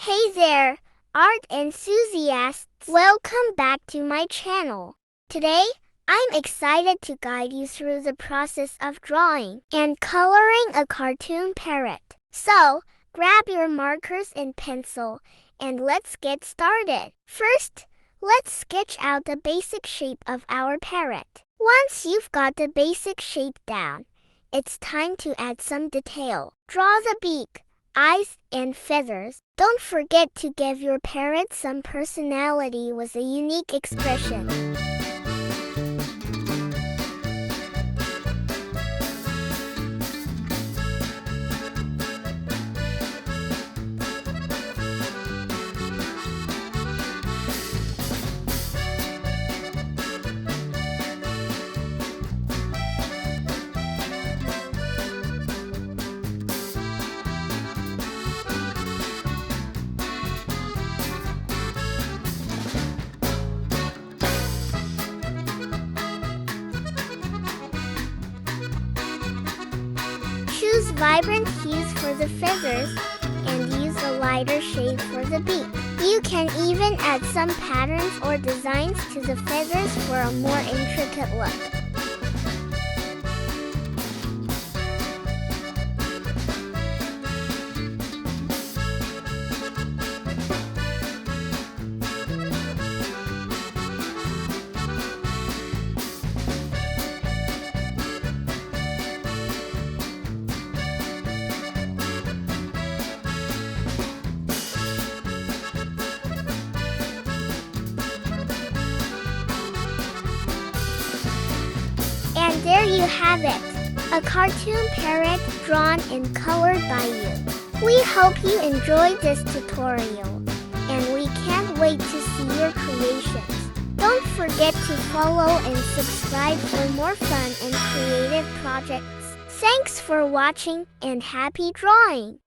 Hey there, art enthusiasts! Welcome back to my channel. Today, I'm excited to guide you through the process of drawing and coloring a cartoon parrot. So, grab your markers and pencil, and let's get started. First, let's sketch out the basic shape of our parrot. Once you've got the basic shape down, it's time to add some detail. Draw the beak, eyes, and feathers. Don't forget to give your parrot some personality with a unique expression. Choose vibrant hues for the feathers and use a lighter shade for the beak. You can even add some patterns or designs to the feathers for a more intricate look. And there you have it, a cartoon parrot drawn and colored by you. We hope you enjoyed this tutorial, and we can't wait to see your creations. Don't forget to follow and subscribe for more fun and creative projects. Thanks for watching and happy drawing!